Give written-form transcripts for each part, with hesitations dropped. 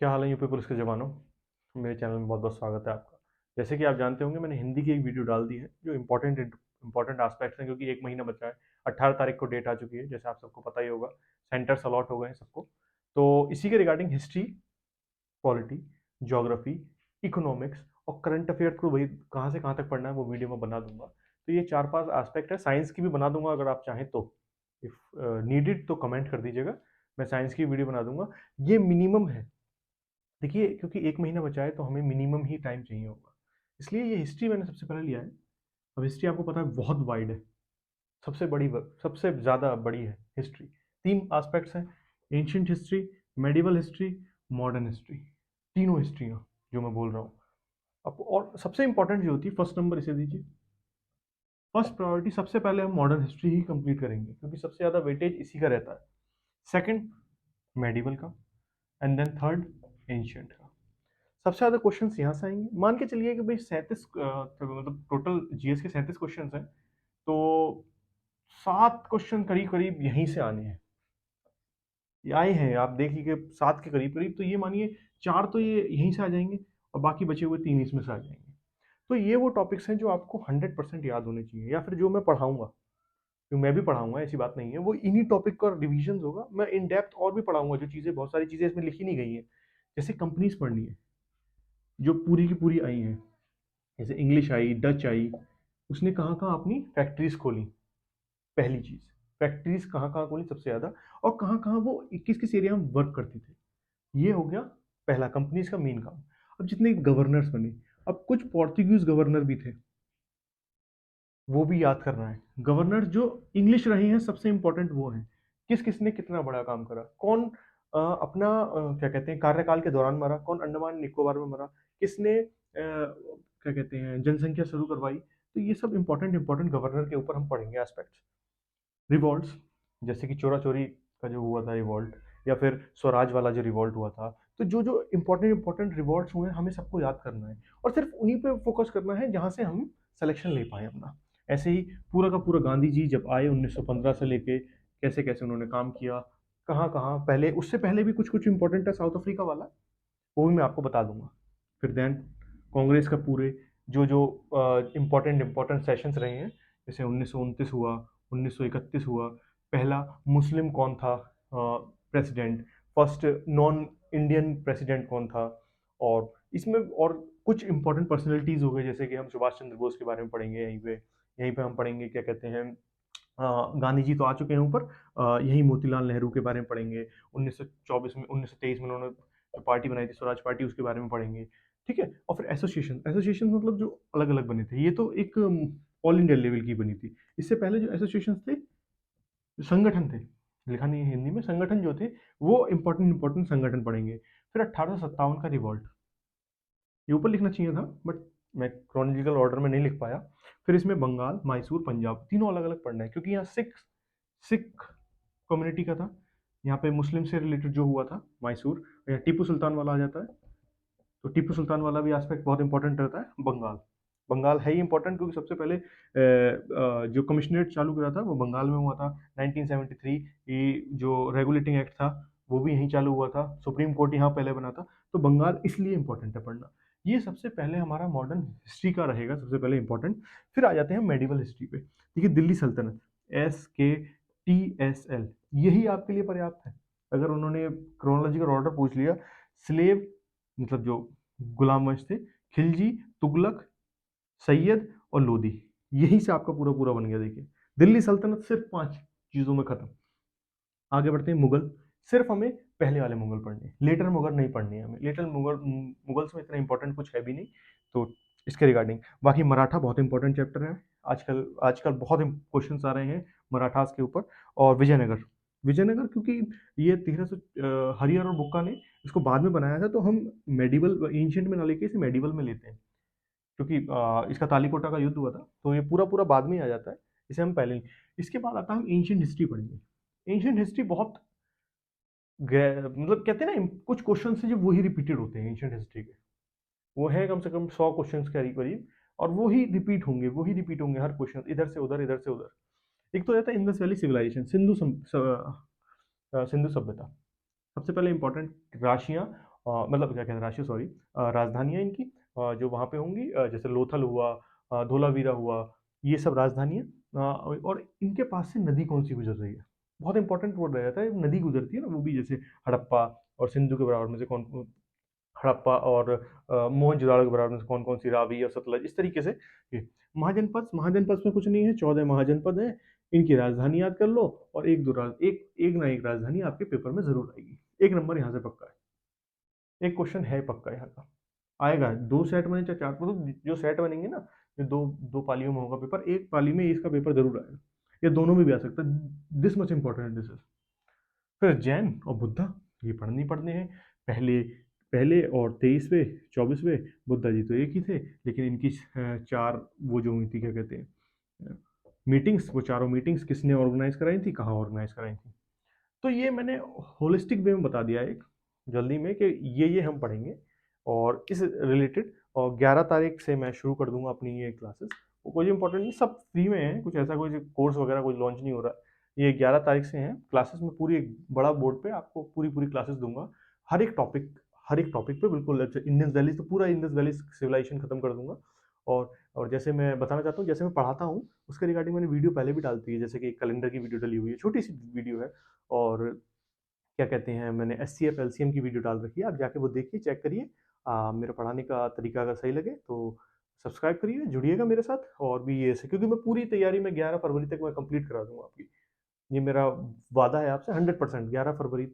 क्या हाल है UP police के जवानों। मेरे चैनल में बहुत बहुत स्वागत है आपका। जैसे कि आप जानते होंगे, मैंने हिंदी की एक वीडियो डाल दी है जो इंपॉर्टेंट एस्पेक्ट्स हैं, क्योंकि एक महीना बचा है। 18 तारीख को डेट आ चुकी है, जैसे आप सबको पता ही होगा। सेंटर्स अलॉट हो गए हैं सबको। तो इसी के regarding history, polity, geography, economics और करंट अफेयर को वही कहाँ से कहाँ तक पढ़ना है वो वीडियो में बना दूंगा। तो ये 4-5 एस्पेक्ट है। साइंस की भी बना दूंगा अगर आप चाहें तो। इफ नीडेड तो कमेंट कर दीजिएगा, मैं साइंस की वीडियो बना दूंगा। ये मिनिमम है। देखिए, क्योंकि एक महीना बचा है तो हमें मिनिमम ही टाइम चाहिए होगा, इसलिए ये हिस्ट्री मैंने सबसे पहले लिया है। अब हिस्ट्री आपको पता है बहुत वाइड है। सबसे ज़्यादा बड़ी है हिस्ट्री। 3 एस्पेक्ट्स हैं: ancient history, medieval history, modern history. तीनों हिस्ट्रियाँ जो मैं बोल रहा हूँ। अब और सबसे इंपॉर्टेंट जो होती है, फर्स्ट नंबर इसे दीजिए। फर्स्ट प्रायोरिटी सबसे पहले हम मॉडर्न हिस्ट्री ही कंप्लीट करेंगे, क्योंकि सबसे ज़्यादा वेटेज इसी का रहता है। सेकंड मेडिवल का, एंड देन थर्ड एंशियंट का। सबसे ज़्यादा क्वेश्चंस यहाँ से आएंगे। मान के चलिए कि भाई 37 मतलब टोटल जीएस के 37 क्वेश्चंस हैं, तो 7 क्वेश्चन करीब करीब यहीं से आने हैं। ये आए हैं, आप देख लीजिए 7 के करीब करीब। तो ये मानिए 4 तो ये यहीं से आ जाएंगे, और बाकी बचे हुए 3 इसमें से आ जाएंगे। तो ये वो टॉपिक्स हैं जो आपको 100% याद होने चाहिए, या फिर जो मैं पढ़ाऊंगा, जो मैं भी पढ़ाऊंगा, ऐसी बात नहीं है। वो इन्हीं टॉपिक का रिवीजन होगा। मैं इन डेप्थ और भी पढ़ाऊंगा, जो चीज़ें, बहुत सारी चीज़ें इसमें लिखी नहीं गई हैं। जैसे कंपनीज पढ़नी है जो पूरी की पूरी आई हैं, जैसे इंग्लिश आई, डच आई, उसने कहाँ कहाँ अपनी फैक्ट्रीज खोली। पहली चीज, फैक्ट्रीज कहाँ कहाँ खोली सबसे ज्यादा, और कहाँ कहाँ वो किस किस एरिया में वर्क करती थे। ये हो गया पहला, कंपनीज का मेन काम। अब जितने गवर्नर्स बने, अब कुछ पोर्तुगीज गवर्नर भी थे, वो भी याद करना है। गवर्नर जो इंग्लिश रहे हैं, सबसे इंपॉर्टेंट वो हैं। किस किसने कितना बड़ा काम करा, कौन अपना क्या कहते हैं कार्यकाल के दौरान मरा, कौन अंडमान निकोबार में मरा, किसने क्या कहते हैं जनसंख्या शुरू करवाई। तो ये सब इंपॉर्टेंट इंपॉर्टेंट गवर्नर के ऊपर हम पढ़ेंगे एस्पेक्ट्स। रिवॉल्ट्स, जैसे कि चोरा चोरी का जो हुआ था रिवॉल्ट, या फिर स्वराज वाला जो रिवॉल्ट हुआ था। तो जो जो इंपॉर्टेंट इंपॉर्टेंट रिवॉल्ट्स हुए हैं, हमें सबको याद करना है, और सिर्फ उन्हीं पे फोकस करना है जहां से हम सिलेक्शन ले पाए अपना। ऐसे ही पूरा का पूरा गांधी जी जब आए 1915 से लेके, कैसे कैसे उन्होंने काम किया, कहाँ कहाँ पहले, उससे पहले भी कुछ कुछ इंपॉर्टेंट है साउथ अफ्रीका वाला, वो भी मैं आपको बता दूंगा। फिर देन कांग्रेस का पूरे जो जो इम्पोर्टेंट इम्पोर्टेंट सेशंस रहे हैं, जैसे 1929 हुआ, 1931 हुआ, पहला मुस्लिम कौन था president, first non Indian president कौन था। और इसमें और कुछ इंपॉर्टेंट पर्सनैलिटीज हो गए, जैसे कि हम सुभाष चंद्र बोस के बारे में पढ़ेंगे यहीं पे हम पढ़ेंगे क्या कहते हैं, गांधी जी तो आ चुके हैं ऊपर। यही मोतीलाल नेहरू के बारे में पढ़ेंगे। 1924 में, 1923 में उन्होंने जो पार्टी बनाई थी स्वराज पार्टी, उसके बारे में पढ़ेंगे। ठीक है। और फिर एसोसिएशन, एसोसिएशन मतलब जो अलग अलग बने थे, ये तो एक ऑल इंडिया लेवल की बनी थी। इससे पहले जो एसोसिएशन थे, जो संगठन थे, लिखा नहीं है हिंदी में, संगठन जो थे, वो इंपॉर्टेंट इंपॉर्टेंट संगठन पढ़ेंगे। फिर 1857 का रिवॉल्ट, ये ऊपर लिखना चाहिए था बट मैं क्रोनोलॉजिकल ऑर्डर में नहीं लिख पाया। फिर इसमें बंगाल, मैसूर, पंजाब, तीनों अलग अलग पढ़ना है, क्योंकि यहाँ सिख सिख कम्युनिटी का था। यहाँ पे मुस्लिम से रिलेटेड जो हुआ था मैसूर, या टीपू सुल्तान वाला आ जाता है। तो टीपू सुल्तान वाला भी एस्पेक्ट बहुत इंपॉर्टेंट रहता है। बंगाल, बंगाल है ही इंपॉर्टेंट, क्योंकि सबसे पहले जो कमिश्नरेट चालू करा था वो बंगाल में हुआ था। 1973 ये जो रेगुलेटिंग एक्ट था, वो भी यहीं चालू हुआ था। सुप्रीम कोर्ट यहाँ पहले बना था। तो बंगाल इसलिए इंपॉर्टेंट है पढ़ना। ये सबसे पहले हमारा मॉडर्न हिस्ट्री का रहेगा सबसे पहले इंपॉर्टेंट। फिर आ जाते हैं मेडिवल हिस्ट्री पे। देखिए, दिल्ली सल्तनत, SKTSL, यही आपके लिए पर्याप्त है। अगर उन्होंने क्रोनोलॉजिकल ऑर्डर पूछ लिया, स्लेव मतलब जो गुलाम वंश थे, खिलजी, तुगलक, सैयद और लोधी, यहीं से आपका पूरा पूरा बन गया। देखिए, दिल्ली सल्तनत सिर्फ 5 चीजों में खत्म। आगे बढ़ते हैं मुगल। सिर्फ हमें पहले वाले मुगल पढ़ने हैं, लेटर मुगल नहीं पढ़नी है हमें। लेटर मुगल, मुगल्स में इतना इंपॉर्टेंट कुछ है भी नहीं। तो इसके रिगार्डिंग बाकी मराठा बहुत इंपॉर्टेंट चैप्टर है। आजकल आजकल बहुत क्वेश्चन आ रहे हैं मराठास के ऊपर। और विजयनगर, विजयनगर क्योंकि ये 1300 हरिहर और बुक्का ने इसको बाद में बनाया था, तो हम मेडिवल एंशियंट में ना लेके इसे मेडिवल में लेते हैं, क्योंकि इसका तालीकोटा का युद्ध हुआ था, तो ये पूरा पूरा बाद में ही आ जाता है। इसे हम पहले ही। इसके बाद आता है हम एंशियंट हिस्ट्री पढ़ेंगे। एंशियंट हिस्ट्री बहुत मतलब कहते हैं ना, कुछ क्वेश्चन है जो वही रिपीटेड होते हैं एंशियंट हिस्ट्री के। वो है कम से कम 100 क्वेश्चन के करीब करीब, और वही रिपीट होंगे हर क्वेश्चन, इधर से उधर, इधर से उधर। एक तो रहता है इंडस वैली सिविलाइजेशन, सिंधु सभ्यता। सबसे पहले इंपॉर्टेंट राशियां मतलब क्या कहते हैं, राशि सॉरी, राजधानियाँ इनकी जो वहाँ पे होंगी, जैसे लोथल हुआ, धोलावीरा हुआ, ये सब राजधानियाँ। और इनके पास से नदी कौन सी गुजर रही है, बहुत इंपॉर्टेंट वर्ड रह जाता है। नदी गुजरती है ना, वो भी जैसे हड़प्पा और सिंधु के बराबर में से कौन, हड़प्पा और मोहनजोदाड़ो के बराबर में से कौन कौन सी, रावी और सतलज, इस तरीके से। ये महाजनपद, महाजनपद में कुछ नहीं है, 14 महाजनपद है। इनकी राजधानी याद कर लो, और एक दो राज एक एक ना एक राजधानी आपके पेपर में जरूर आएगी। एक नंबर यहाँ से पक्का है, एक क्वेश्चन है पक्का यहाँ का आएगा। दो सेट बने चाहे चार, मतलब जो सेट बनेंगे ना, जो दो दो पालियों में होगा पेपर, एक पाली में इसका पेपर जरूर आएगा, ये दोनों में भी आ सकता है। This much important this is. फिर जैन और बुद्धा, ये पढ़ने ही पढ़ने हैं। पहले पहले और 23वें 24वें बुद्धा जी तो एक ही थे, लेकिन इनकी चार वो जो हुई थी, क्या कहते हैं, मीटिंग्स, वो चारों मीटिंग्स किसने ऑर्गेनाइज कराई थी, कहाँ ऑर्गेनाइज कराई थी। तो ये मैंने होलिस्टिक वे में बता दिया एक जल्दी में कि ये हम पढ़ेंगे, और इस रिलेटेड। और 11 तारीख से मैं शुरू कर दूंगा अपनी ये क्लासेस। वो कोई इंपॉर्टेंट नहीं, सब फ्री में है, कुछ ऐसा कोई कोर्स वगैरह कुछ लॉन्च नहीं हो रहा। ये 11 तारीख से हैं क्लासेस में, पूरी एक बड़ा बोर्ड पे आपको पूरी पूरी क्लासेस दूंगा। हर एक टॉपिक हर एक टॉपिक पे बिल्कुल। अच्छा, इंडस वैली तो पूरा इंडस वैली सिविलाइजेशन खत्म कर दूंगा। और जैसे मैं बताना चाहता हूँ, जैसे मैं पढ़ाता हूँ उसके रिगार्डिंग मैंने वीडियो पहले भी डालती है, जैसे कि कैलेंडर की वीडियो डली हुई है, छोटी सी वीडियो है। और क्या कहते हैं, मैंने S C F L C M की वीडियो डाल रखी है, आप जाके वो देखिए, चेक करिए। मेरा पढ़ाने का तरीका अगर सही लगे तो सब्सक्राइब करिए, जुड़िएगा मेरे साथ। और भी ये क्योंकि मैं पूरी तैयारी में 11 फरवरी तक मैं कंप्लीट करा दूंगा आपकी। ये मेरा वादा है आपसे, 100%। 11 फरवरी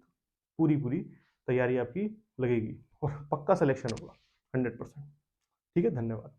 पूरी पूरी तैयारी आपकी लगेगी, और पक्का सिलेक्शन होगा, 100%। ठीक है, धन्यवाद।